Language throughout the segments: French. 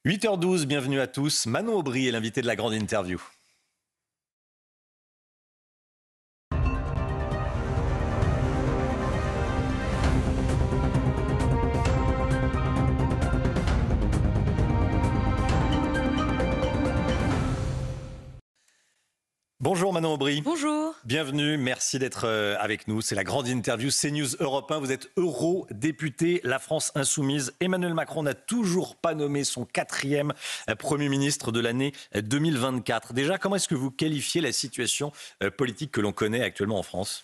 8h12, bienvenue à tous. Manon Aubry est l'invité de la grande interview. Bonjour Manon Aubry. Bonjour. Bienvenue, merci d'être avec nous. C'est la grande interview CNews Europe 1. Vous êtes eurodéputé, la France insoumise. Emmanuel Macron n'a toujours pas nommé son 4e Premier ministre de l'année 2024. Déjà, comment est-ce que vous qualifiez la situation politique que l'on connaît actuellement en France ?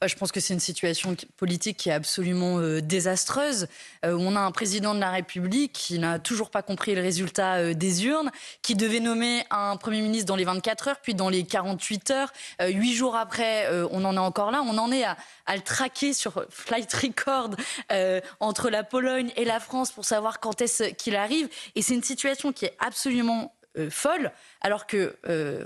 Je pense que c'est une situation politique qui est absolument désastreuse, où on a un président de la République qui n'a toujours pas compris le résultat des urnes, qui devait nommer un Premier ministre dans les 24 heures, puis dans les 48 heures. 8 jours après, on en est encore là. On en est à le traquer sur Flight Record entre la Pologne et la France pour savoir quand est-ce qu'il arrive. Et c'est une situation qui est absolument folle, alors que,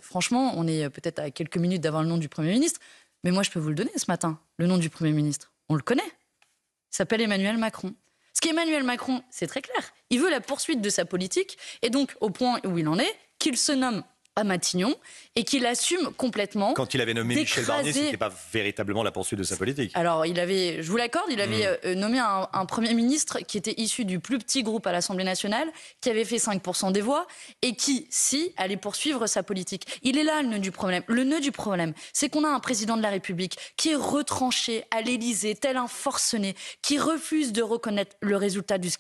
franchement, on est peut-être à quelques minutes d'avoir le nom du Premier ministre. Mais moi, je peux vous le donner ce matin, le nom du Premier ministre. On le connaît. Il s'appelle Emmanuel Macron. Ce qu'Emmanuel Macron, c'est très clair. Il veut la poursuite de sa politique, et donc, au point où il en est, qu'il se nomme à Matignon et qu'il assume complètement. Quand il avait nommé Michel Barnier, ce n'était pas véritablement la poursuite de sa politique. Alors, je vous l'accorde, il avait nommé un Premier ministre qui était issu du plus petit groupe à l'Assemblée nationale, qui avait fait 5% des voix et qui, allait poursuivre sa politique. Il est là le nœud du problème. Le nœud du problème, c'est qu'on a un président de la République qui est retranché à l'Élysée, tel un forcené, qui refuse de reconnaître le résultat du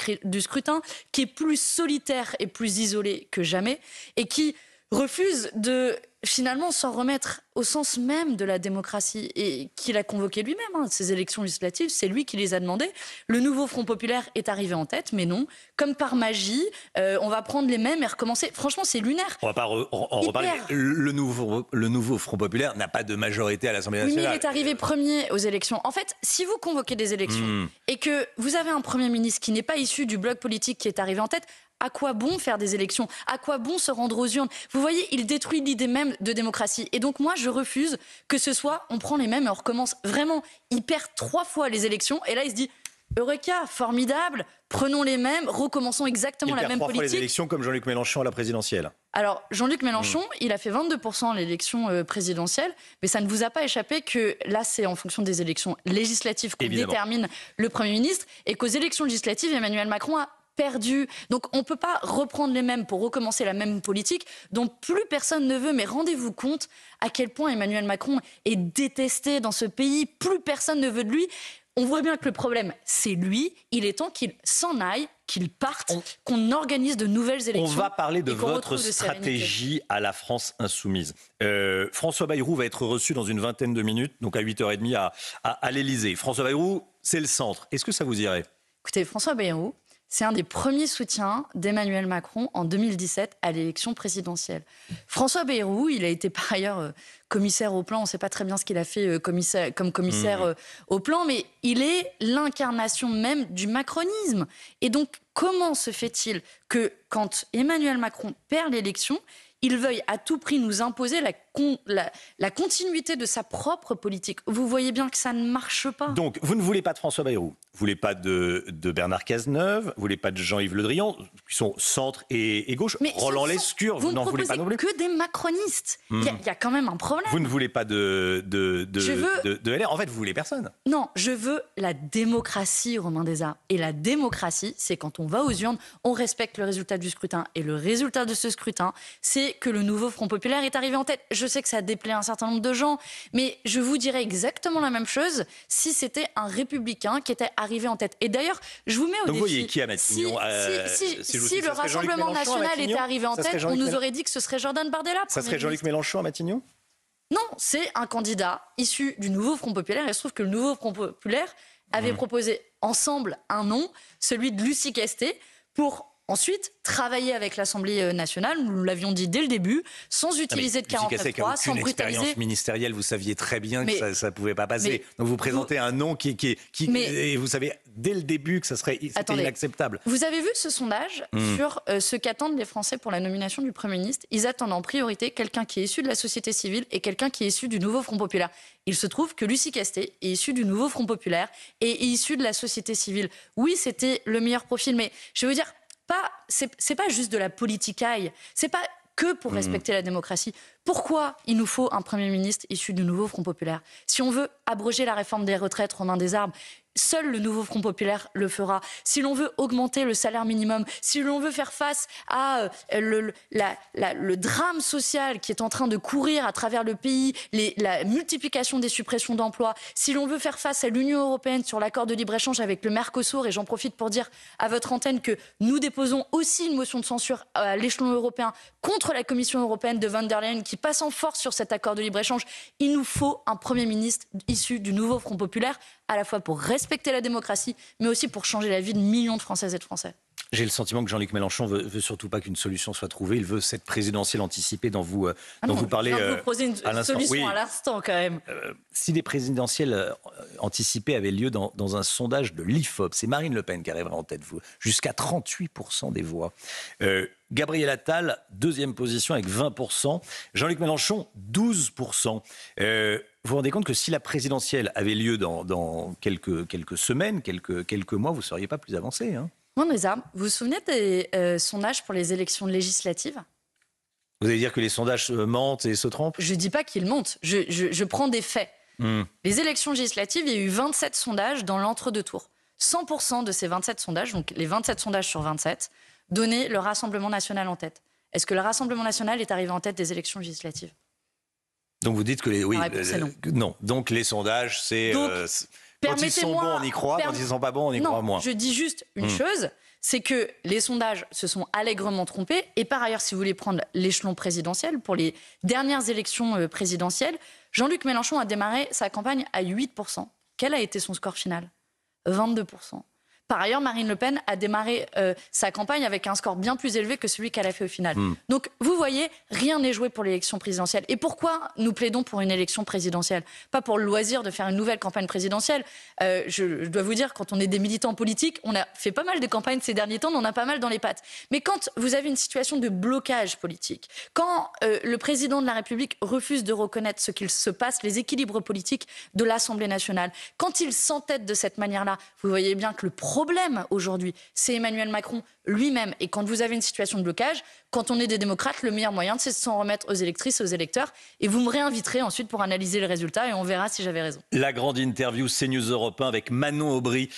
scrutin, qui est plus solitaire et plus isolé que jamais, et qui refuse de finalement s'en remettre au sens même de la démocratie et qu'il a convoqué lui-même. Ces élections législatives, c'est lui qui les a demandées. Le nouveau Front populaire est arrivé en tête, mais non. Comme par magie, on va prendre les mêmes et recommencer. Franchement, c'est lunaire. On va pas en reparler. Le nouveau Front populaire n'a pas de majorité à l'Assemblée nationale. Oui, mais il est arrivé premier aux élections. En fait, si vous convoquez des élections et que vous avez un Premier ministre qui n'est pas issu du bloc politique qui est arrivé en tête, à quoi bon faire des élections ? À quoi bon se rendre aux urnes ? Vous voyez, il détruit l'idée même de démocratie. Et donc moi, je refuse que ce soit, on prend les mêmes et on recommence vraiment. Il perd 3 fois les élections et là, il se dit « Eureka, formidable, prenons les mêmes, recommençons exactement la même politique. » Il perd 3 fois les élections comme Jean-Luc Mélenchon à la présidentielle. Alors, Jean-Luc Mélenchon, il a fait 22% à l'élection présidentielle, mais ça ne vous a pas échappé que là, c'est en fonction des élections législatives qu'on détermine le Premier ministre et qu'aux élections législatives, Emmanuel Macron a perdu. Donc on ne peut pas reprendre les mêmes pour recommencer la même politique dont plus personne ne veut. Mais rendez-vous compte à quel point Emmanuel Macron est détesté dans ce pays. Plus personne ne veut de lui. On voit bien que le problème, c'est lui. Il est temps qu'il s'en aille, qu'il parte, qu'on organise de nouvelles élections. On va parler de votre stratégie à la France insoumise. François Bayrou va être reçu dans une vingtaine de minutes, donc à 8h30 à l'Élysée. François Bayrou, c'est le centre. Est-ce que ça vous irait ? Écoutez, François Bayrou, c'est un des premiers soutiens d'Emmanuel Macron en 2017 à l'élection présidentielle. François Bayrou, il a été par ailleurs commissaire au plan. On ne sait pas très bien ce qu'il a fait comme commissaire au plan, mais il est l'incarnation même du macronisme. Et donc, comment se fait-il que quand Emmanuel Macron perd l'élection, il veuille à tout prix nous imposer la continuité de sa propre politique? Vous voyez bien que ça ne marche pas. Donc, vous ne voulez pas de François Bayrou, vous ne voulez pas de Bernard Cazeneuve, vous ne voulez pas de Jean-Yves Le Drian, qui sont centre et gauche. Mais Roland Lescure, vous n'en voulez pas non plus. Que des macronistes. Il y a quand même un problème. Vous ne voulez pas de LR. En fait, vous voulez personne. Non, je veux la démocratie, Romain Desarts. Et la démocratie, c'est quand on va aux urnes, on respecte le résultat du scrutin. Et le résultat de ce scrutin, c'est que le nouveau Front populaire est arrivé en tête. Je sais que ça déplaît un certain nombre de gens, mais je vous dirais exactement la même chose si c'était un républicain qui était arrivé en tête. Et d'ailleurs, je vous mets au défi. Vous voyez qui à Matignon Si le Rassemblement national était arrivé en tête, on nous aurait dit que ce serait Jordan Bardella. Ça serait Jean-Luc Mélenchon à Matignon ? Non, c'est un candidat issu du nouveau Front populaire. Et il se trouve que le nouveau Front populaire avait proposé ensemble un nom, celui de Lucie Castet, pour ensuite travailler avec l'Assemblée nationale, nous l'avions dit dès le début, sans utiliser de 49.3, sans brutaliser. Expérience ministérielle, vous saviez très bien que ça ne pouvait pas passer. Donc vous présentez un nom et vous savez dès le début que c'était inacceptable. Vous avez vu ce sondage sur ce qu'attendent les Français pour la nomination du Premier ministre? Ils attendent en priorité quelqu'un qui est issu de la société civile et quelqu'un qui est issu du nouveau Front populaire. Il se trouve que Lucie Castet est issue du nouveau Front populaire et est issue de la société civile. Oui, c'était le meilleur profil, mais je veux dire, c'est pas juste de la politicaille, c'est pas que pour respecter la démocratie. Pourquoi il nous faut un Premier ministre issu du nouveau Front populaire? Si on veut abroger la réforme des retraites, Romain Desarmes, seul le nouveau Front populaire le fera. Si l'on veut augmenter le salaire minimum, si l'on veut faire face à le drame social qui est en train de courir à travers le pays, la multiplication des suppressions d'emplois, si l'on veut faire face à l'Union européenne sur l'accord de libre-échange avec le Mercosur, et j'en profite pour dire à votre antenne que nous déposons aussi une motion de censure à l'échelon européen contre la Commission européenne de von der Leyen qui passe en force sur cet accord de libre-échange, il nous faut un Premier ministre issu du nouveau Front populaire, à la fois pour respecter la démocratie, mais aussi pour changer la vie de millions de Françaises et de Français. J'ai le sentiment que Jean-Luc Mélenchon veut surtout pas qu'une solution soit trouvée. Il veut cette présidentielle anticipée dont vous parlez à l'instant. Je viens de vous proposer une solution à l'instant quand même. Si des présidentielles anticipées avaient lieu dans un sondage de l'IFOP, c'est Marine Le Pen qui arriverait en tête, jusqu'à 38% des voix. Gabriel Attal, deuxième position avec 20%. Jean-Luc Mélenchon, 12%. Vous vous rendez compte que si la présidentielle avait lieu dans quelques semaines, quelques mois, vous ne seriez pas plus avancé, hein? Moi, vous vous souvenez des sondages pour les élections législatives? Vous allez dire que les sondages mentent et se trompent? Je ne dis pas qu'ils mentent, je prends des faits. Les élections législatives, il y a eu 27 sondages dans l'entre-deux tours. 100% de ces 27 sondages, donc les 27 sondages sur 27, donnaient le Rassemblement national en tête. Est-ce que le Rassemblement national est arrivé en tête des élections législatives? Donc vous dites que non. Donc les sondages, c'est quand ils sont bons, on y croit. Quand ils ne sont pas bons, on y croit moins. Je dis juste une chose, c'est que les sondages se sont allègrement trompés. Et par ailleurs, si vous voulez prendre l'échelon présidentiel, pour les dernières élections présidentielles, Jean-Luc Mélenchon a démarré sa campagne à 8%. Quel a été son score final? 22%. Par ailleurs, Marine Le Pen a démarré sa campagne avec un score bien plus élevé que celui qu'elle a fait au final. Donc, vous voyez, rien n'est joué pour l'élection présidentielle. Et pourquoi nous plaidons pour une élection présidentielle? Pas pour le loisir de faire une nouvelle campagne présidentielle. Je dois vous dire, quand on est des militants politiques, on a fait pas mal de campagnes ces derniers temps, on en a pas mal dans les pattes. Mais quand vous avez une situation de blocage politique, quand le président de la République refuse de reconnaître ce qu'il se passe, les équilibres politiques de l'Assemblée nationale, quand il s'entête de cette manière-là, vous voyez bien que le problème aujourd'hui, c'est Emmanuel Macron lui-même. Et quand vous avez une situation de blocage, quand on est des démocrates, le meilleur moyen, c'est de s'en remettre aux électrices et aux électeurs. Et vous me réinviterez ensuite pour analyser les résultats et on verra si j'avais raison. La grande interview CNews Europe 1 avec Manon Aubry,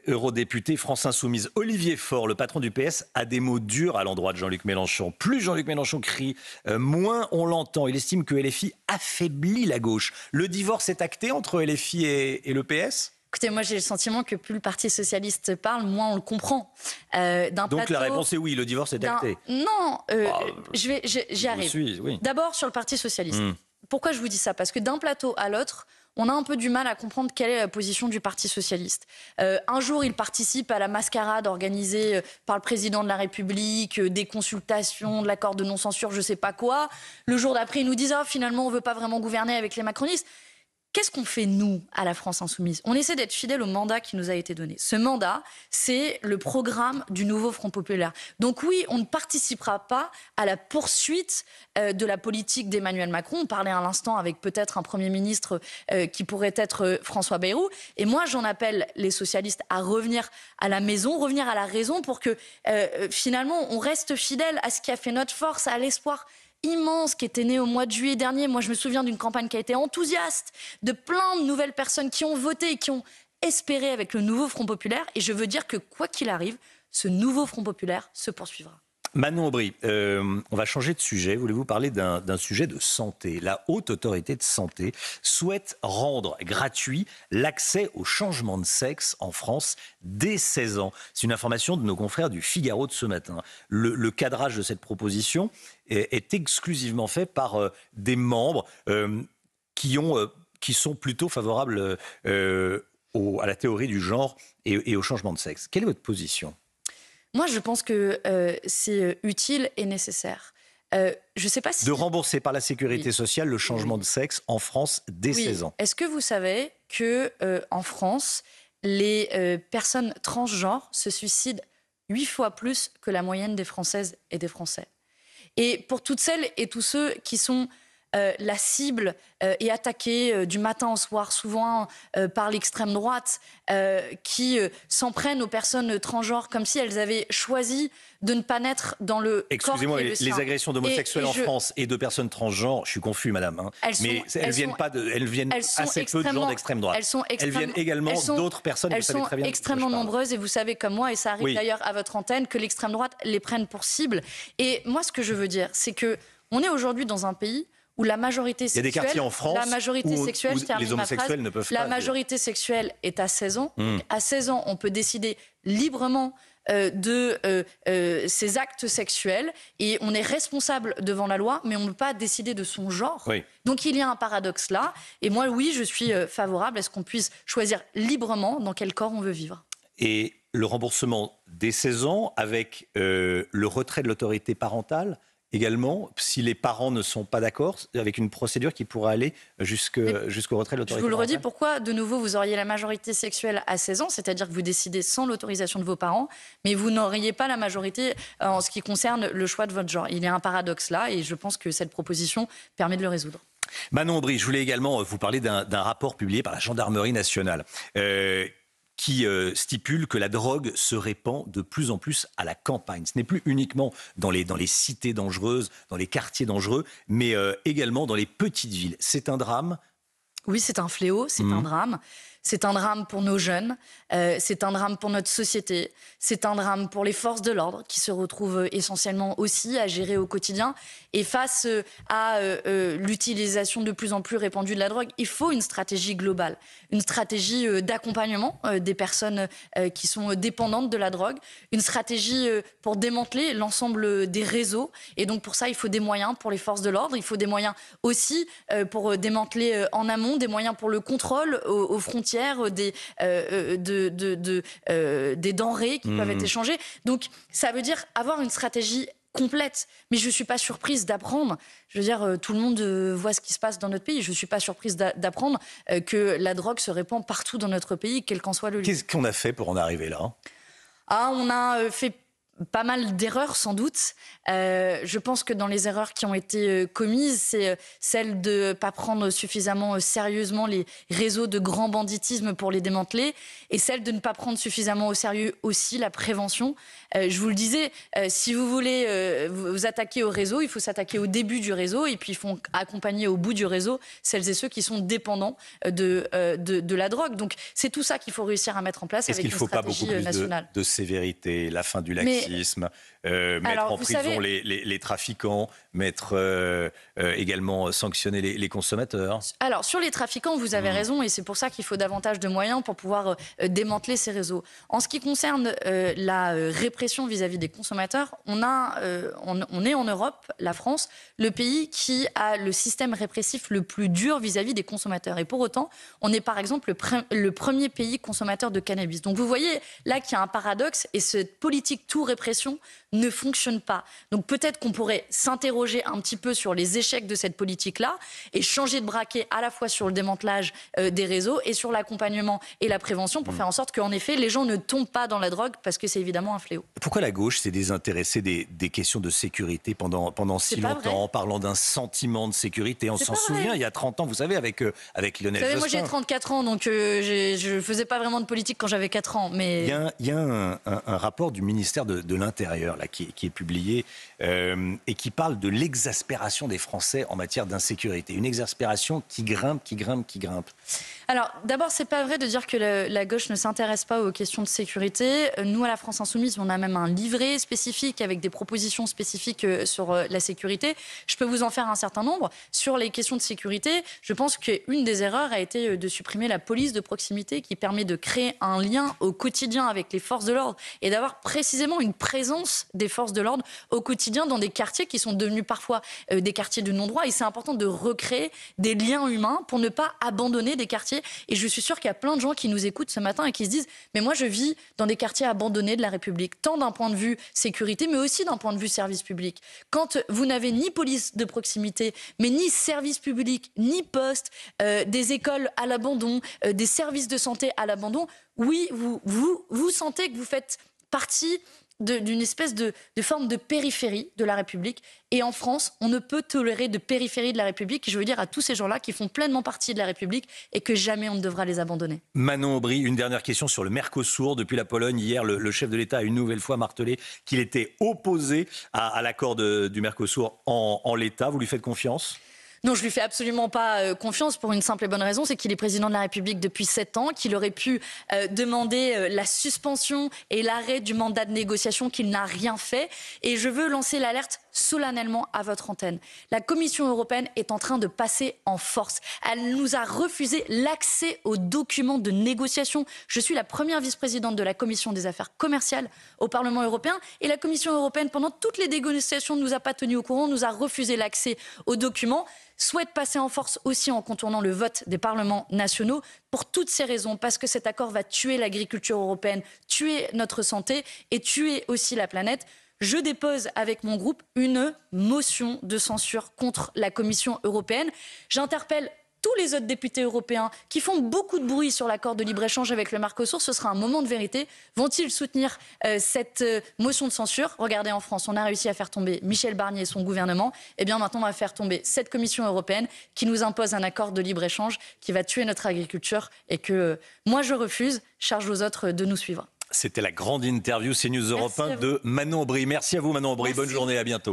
eurodéputée France Insoumise. Olivier Faure, le patron du PS, a des mots durs à l'endroit de Jean-Luc Mélenchon. Plus Jean-Luc Mélenchon crie, moins on l'entend. Il estime que LFI affaiblit la gauche. Le divorce est acté entre LFI et le PS ? Écoutez, moi j'ai le sentiment que plus le Parti socialiste parle, moins on le comprend. Donc la réponse est oui, le divorce est acté. Non, j'y arrive. Oui. D'abord sur le Parti socialiste. Pourquoi je vous dis ça? Parce que d'un plateau à l'autre, on a un peu du mal à comprendre quelle est la position du Parti socialiste. Un jour, il participe à la mascarade organisée par le président de la République, des consultations, de l'accord de non-censure, je ne sais pas quoi. Le jour d'après, ils nous disent « finalement, on ne veut pas vraiment gouverner avec les macronistes ». Qu'est-ce qu'on fait, nous, à la France Insoumise? On essaie d'être fidèle au mandat qui nous a été donné. Ce mandat, c'est le programme du nouveau Front populaire. Donc oui, on ne participera pas à la poursuite de la politique d'Emmanuel Macron. On parlait à l'instant avec peut-être un Premier ministre qui pourrait être François Bayrou. Et moi, j'en appelle les socialistes à revenir à la maison, revenir à la raison pour que finalement, on reste fidèle à ce qui a fait notre force, à l'espoir immense qui était né au mois de juillet dernier. Moi, je me souviens d'une campagne qui a été enthousiaste, de plein de nouvelles personnes qui ont voté et qui ont espéré avec le nouveau Front populaire. Et je veux dire que, quoi qu'il arrive, ce nouveau Front populaire se poursuivra. Manon Aubry, on va changer de sujet. Voulez-vous parler d'un sujet de santé? La Haute Autorité de Santé souhaite rendre gratuit l'accès au changement de sexe en France dès 16 ans. C'est une information de nos confrères du Figaro de ce matin. Le cadrage de cette proposition est exclusivement fait par des membres qui sont plutôt favorables à la théorie du genre et au changement de sexe. Quelle est votre position ? Moi, je pense que c'est utile et nécessaire. Je sais pas si... De rembourser par la sécurité sociale le changement de sexe en France dès 16 ans. Est-ce que vous savez qu'en France, les personnes transgenres se suicident 8 fois plus que la moyenne des Françaises et des Français? Et pour toutes celles et tous ceux qui sont la cible est attaquée du matin au soir, souvent par l'extrême droite, qui s'en prennent aux personnes transgenres comme si elles avaient choisi de ne pas naître dans le corps qui est le sien. Les agressions d'homosexuels en France et de personnes transgenres, je suis confus, madame, hein, elles viennent assez peu de gens d'extrême droite. Elles viennent également d'autres personnes, vous savez très bien. Elles sont extrêmement nombreuses, et vous savez comme moi, et ça arrive d'ailleurs à votre antenne, que l'extrême droite les prenne pour cible. Et moi, ce que je veux dire, c'est qu'on est aujourd'hui dans un pays où la majorité sexuelle, il y a des quartiers en France où les homosexuels ne peuvent pas. La majorité sexuelle est à 16 ans. À 16 ans, on peut décider librement de ses actes sexuels, et on est responsable devant la loi, mais on ne peut pas décider de son genre. Donc il y a un paradoxe là, et moi oui, je suis favorable à ce qu'on puisse choisir librement dans quel corps on veut vivre. Et le remboursement dès 16 ans avec le retrait de l'autorité parentale également, si les parents ne sont pas d'accord, avec une procédure qui pourra aller jusqu'au retrait de l'autorité parentale. Je vous le redis, pourquoi de nouveau vous auriez la majorité sexuelle à 16 ans, c'est-à-dire que vous décidez sans l'autorisation de vos parents, mais vous n'auriez pas la majorité en ce qui concerne le choix de votre genre. Il y a un paradoxe là, et je pense que cette proposition permet de le résoudre. Manon Aubry, je voulais également vous parler d'un rapport publié par la Gendarmerie nationale qui stipule que la drogue se répand de plus en plus à la campagne. Ce n'est plus uniquement dans les cités dangereuses, dans les quartiers dangereux, mais également dans les petites villes. C'est un drame. Oui, c'est un fléau, c'est un drame. C'est un drame pour nos jeunes, c'est un drame pour notre société, c'est un drame pour les forces de l'ordre qui se retrouvent essentiellement aussi à gérer au quotidien. Et face à l'utilisation de plus en plus répandue de la drogue, il faut une stratégie globale, une stratégie d'accompagnement des personnes qui sont dépendantes de la drogue, une stratégie pour démanteler l'ensemble des réseaux. Et donc pour ça, il faut des moyens pour les forces de l'ordre, il faut des moyens aussi pour démanteler en amont, des moyens pour le contrôle aux frontières, des denrées qui peuvent être échangées. Donc ça veut dire avoir une stratégie complète. Mais je ne suis pas surprise d'apprendre, je veux dire, tout le monde voit ce qui se passe dans notre pays, je ne suis pas surprise d'apprendre que la drogue se répand partout dans notre pays, quel qu'en soit le lieu. Qu'est-ce qu'on a fait pour en arriver là ? On a fait pas mal d'erreurs sans doute. Je pense que dans les erreurs qui ont été commises, c'est celle de ne pas prendre suffisamment sérieusement les réseaux de grand banditisme pour les démanteler, et celle de ne pas prendre suffisamment au sérieux aussi la prévention. Je vous le disais, si vous voulez vous attaquer au réseau, il faut s'attaquer au début du réseau, et puis il faut accompagner au bout du réseau celles et ceux qui sont dépendants de la drogue. Donc c'est tout ça qu'il faut réussir à mettre en place avec une stratégie nationale. Est-ce qu'il ne faut pas beaucoup plus de sévérité, la fin du laxisme, mettre en prison les trafiquants, également sanctionner les consommateurs? Alors, sur les trafiquants, vous avez raison, et c'est pour ça qu'il faut davantage de moyens pour pouvoir démanteler ces réseaux. En ce qui concerne la répression vis-à-vis des consommateurs, on est en Europe, la France, le pays qui a le système répressif le plus dur vis-à-vis des consommateurs. Et pour autant, on est par exemple le premier pays consommateur de cannabis. Donc vous voyez là qu'il y a un paradoxe, et cette politique tout répression ne fonctionne pas. Donc peut-être qu'on pourrait s'interroger un petit peu sur les échecs de cette politique-là et changer de braquet à la fois sur le démantelage des réseaux et sur l'accompagnement et la prévention pour faire en sorte qu'en effet, les gens ne tombent pas dans la drogue, parce que c'est évidemment un fléau. Pourquoi la gauche s'est désintéressée des questions de sécurité pendant si longtemps, en parlant d'un sentiment de sécurité? On s'en souvient, il y a 30 ans, vous savez, avec Lionel Jospin. Moi j'ai 34 ans, donc je ne faisais pas vraiment de politique quand j'avais 4 ans. Mais... Il y a un rapport du ministère de l'Intérieur là, qui est publié et qui parle de l'exaspération des Français en matière d'insécurité. Une exaspération qui grimpe. Alors, d'abord, c'est pas vrai de dire que la gauche ne s'intéresse pas aux questions de sécurité. Nous, à la France Insoumise, on a même un livret spécifique avec des propositions spécifiques sur la sécurité. Je peux vous en faire un certain nombre. Sur les questions de sécurité, je pense qu'une des erreurs a été de supprimer la police de proximité, qui permet de créer un lien au quotidien avec les forces de l'ordre et d'avoir précisément une présence des forces de l'ordre au quotidien dans des quartiers qui sont devenus parfois des quartiers de non-droit. Et c'est important de recréer des liens humains pour ne pas abandonner des quartiers. Et je suis sûre qu'il y a plein de gens qui nous écoutent ce matin et qui se disent « Mais moi, je vis dans des quartiers abandonnés de la République, tant d'un point de vue sécurité, mais aussi d'un point de vue service public. » Quand vous n'avez ni police de proximité, mais ni service public, ni poste, des écoles à l'abandon, des services de santé à l'abandon, oui, vous sentez que vous faites partie d'une espèce de forme de périphérie de la République. Et en France, on ne peut tolérer de périphérie de la République. Et je veux dire à tous ces gens-là qui font pleinement partie de la République et que jamais on ne devra les abandonner. Manon Aubry, une dernière question sur le Mercosur. Depuis la Pologne, hier, le chef de l'État a une nouvelle fois martelé qu'il était opposé à l'accord du Mercosur en l'état. Vous lui faites confiance ? Non, je lui fais absolument pas confiance pour une simple et bonne raison, c'est qu'il est président de la République depuis 7 ans, qu'il aurait pu demander la suspension et l'arrêt du mandat de négociation, qu'il n'a rien fait. Et je veux lancer l'alerte solennellement à votre antenne. La Commission européenne est en train de passer en force. Elle nous a refusé l'accès aux documents de négociation. Je suis la première vice-présidente de la Commission des affaires commerciales au Parlement européen et la Commission européenne, pendant toutes les négociations, ne nous a pas tenus au courant, nous a refusé l'accès aux documents. Souhaite passer en force aussi en contournant le vote des parlements nationaux pour toutes ces raisons, parce que cet accord va tuer l'agriculture européenne, tuer notre santé et tuer aussi la planète. Je dépose avec mon groupe une motion de censure contre la Commission européenne. J'interpelle tous les autres députés européens qui font beaucoup de bruit sur l'accord de libre-échange avec le Mercosur. Ce sera un moment de vérité. Vont-ils soutenir cette motion de censure ? Regardez, en France, on a réussi à faire tomber Michel Barnier et son gouvernement. Eh bien, maintenant, on va faire tomber cette Commission européenne qui nous impose un accord de libre-échange qui va tuer notre agriculture et que moi, je refuse. Charge aux autres de nous suivre. C'était la grande interview CNews Europe 1 de Manon Aubry. Merci à vous, Manon Aubry. Bonne journée, à bientôt.